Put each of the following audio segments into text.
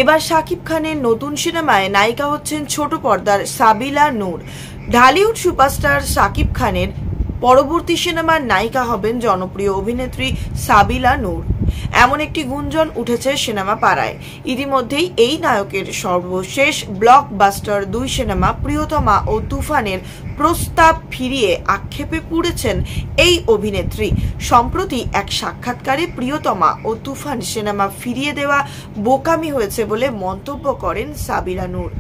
এবার শাকিব খানের নতুন সিনেমায় নায়িকা হচ্ছেন ছোট পর্দার সাবিলা নূর। ঢালিউড সুপারস্টার শাকিব খানের পরবর্তী সিনেমার নায়িকা হবেন জনপ্রিয় অভিনেত্রী সাবিলা নূর। এমন একটি গুঞ্জন উঠেছে সিনেমা পাড়ায়। ইতিমধ্যেই এই নায়কের সর্বশেষ ব্লকবাস্টার 2 সিনেমা প্রিয়তমা ও তুফানের প্রস্তাব ফিরিয়ে আক্ষেপে পড়েছেন এই অভিনেত্রী। সম্প্রতি এক সাক্ষাৎকারে প্রিয়তমা ও তুফান সিনেমা ফিরিয়ে দেওয়া বোকামি হয়েছে বলে মন্তব্য করেন সাবিলা নূর।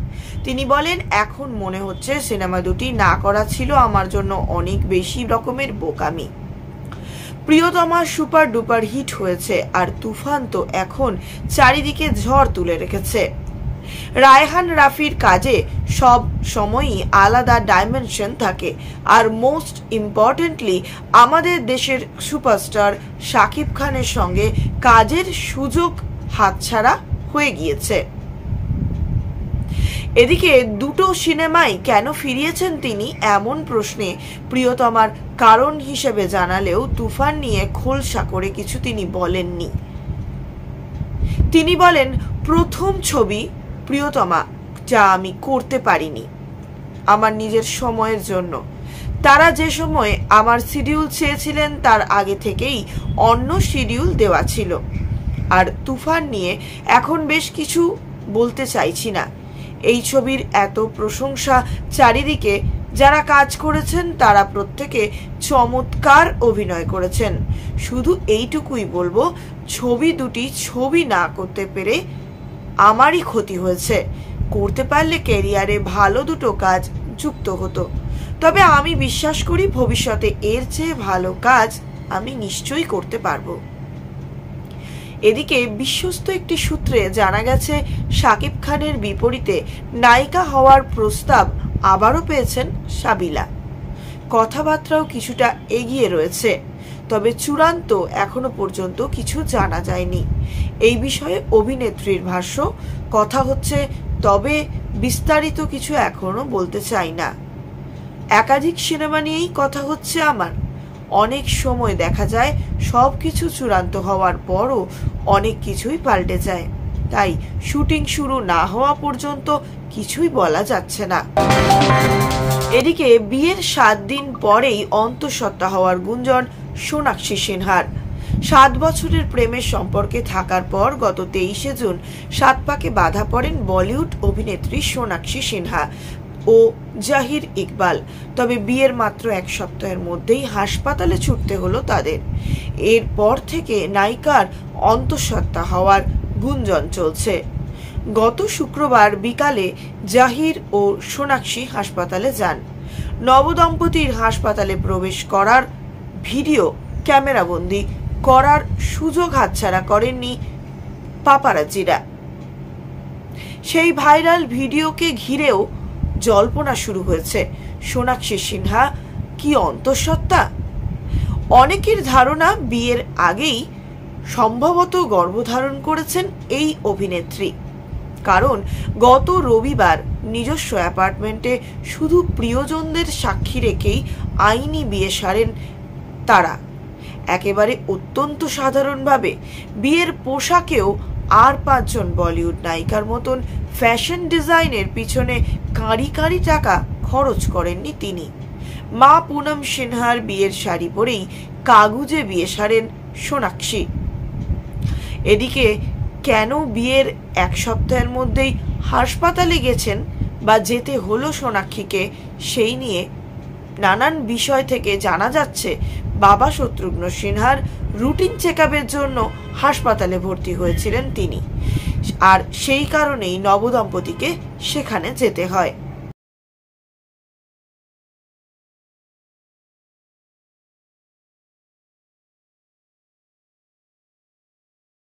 তিনি বলেন, এখন মনে হচ্ছে সিনেমা দুটি না করা ছিল আমার জন্য অনেক বেশি রকমের বোকামি। প্রিয়তমা সুপার ডুপার হিট হয়েছে, আর তুফান তো এখন চারিদিকে ঝড় তুলে রেখেছে। রায়হান রাফির কাজে সব সময়ই আলাদা ডাইমেনশন থাকে, আর মোস্ট ইম্পর্টেন্টলি আমাদের দেশের সুপারস্টার শাকিব খানের সঙ্গে কাজের সুযোগ হাতছাড়া হয়ে গিয়েছে। এদিকে দুটো সিনেমাই কেন ফিরিয়েছেন তিনি, এমন প্রশ্নে প্রিয়তমার কারণ হিসেবে জানালেও তুফান নিয়ে খোলসা করে কিছু তিনি বলেননি। তিনি বলেন, প্রথম ছবি প্রিয়তমা, যা আমি করতে পারিনি আমার নিজের সময়ের জন্য। তারা যে সময় আমার শিডিউল চেয়েছিলেন তার আগে থেকেই অন্য শিডিউল দেওয়া ছিল। আর তুফান নিয়ে এখন বেশ কিছু বলতে চাইছি না। এই ছবির এত প্রশংসা চারিদিকে, যারা কাজ করেছেন তারা প্রত্যেকে চমৎকার অভিনয় করেছেন। শুধু এইটুকুই বলবো, ছবি দুটি ছবি না করতে পেরে আমারই ক্ষতি হয়েছে। করতে পারলে ক্যারিয়ারে ভালো দুটো কাজ যুক্ত হতো। তবে আমি বিশ্বাস করি ভবিষ্যতে এর চেয়ে ভালো কাজ আমি নিশ্চয়ই করতে পারবো। এদিকে বিশ্বস্ত একটি সূত্রে জানা গেছে, শাকিব খানের বিপরীতে নায়িকা হওয়ার প্রস্তাব আবারও পেয়েছেন সাবিলা। কথাবার্তাও কিছুটা এগিয়ে রয়েছে, তবে চূড়ান্ত এখনো পর্যন্ত কিছু জানা যায়নি। এই বিষয়ে অভিনেত্রীর ভাষ্য, কথা হচ্ছে, তবে বিস্তারিত কিছু এখনো বলতে চাই না। একাধিক সিনেমা নিয়েই কথা হচ্ছে আমার। অনেক সময় দেখা যায় সবকিছু চূড়ান্ত হওয়ার পরও অনেক কিছুই পাল্টে যায়, তাই শুটিং শুরু না হওয়া পর্যন্ত কিছুই বলা যাচ্ছে না। এদিকে বিয়ের 7 দিন পরেই অন্তঃসত্ত্বা হওয়ার গুঞ্জন সোনাক্ষী সিনহার। 7 বছরের প্রেমের সম্পর্কে থাকার পর গত 23শে জুন সাতপাকে বাধা পড়েন বলিউড অভিনেত্রী সোনাক্ষী সিনহা ও জাহির ইকবাল। তবে বিয়ের মাত্র 1 সপ্তাহের মধ্যেই হাসপাতালে ছুটতে হলো তাদের। এরপর থেকে নায়িকার অন্তঃসত্ত্বা হওয়ার গুঞ্জন চলছে। গত শুক্রবার বিকালে জাহির ও সোনাক্ষী হাসপাতালে যান। নবদম্পতির হাসপাতালে প্রবেশ করার ভিডিও ক্যামেরাবন্দি করার সুযোগ হাতছাড়া করেননি পাপারাজ্জিরা। সেই ভাইরাল ভিডিওকে ঘিরেও জল্পনা শুরু হয়েছে, সোনাক্ষী সিনহা কি অন্তঃসত্ত্বা? অনেকের ধারণা বিয়ের আগেই সম্ভবত গর্ভধারণ করেছেন এই অভিনেত্রী। কারণ গত রবিবার নিজস্ব অ্যাপার্টমেন্টে শুধু প্রিয়জনদের সাক্ষী রেখেই আইনি বিয়ে সারেন তারা। একেবারে অত্যন্ত সাধারণভাবে বিয়ের পোশাকেও আর 5 জন বলিউড নায়িকার মতন ফ্যাশন ডিজাইনের পিছনে কাঁড়ি কাঁড়ি টাকা খরচ করেননি তিনি। মা পুনম সিনহার বিয়ের শাড়ি পরেই কাগুজে বিয়ে সারেন সোনাক্ষী। এদিকে কেন বিয়ের 1 সপ্তাহের মধ্যেই হাসপাতালে গেছেন বা যেতে হলো সোনাক্ষীকে, সেই নিয়ে নানান বিষয় থেকে জানা যাচ্ছে বাবা শত্রুঘ্ন সিনহার রুটিন চেকআপের জন্য হাসপাতালে ভর্তি হয়েছিলেন তিনি, আর সেই কারণেই নবদম্পতিকে সেখানে যেতে হয়।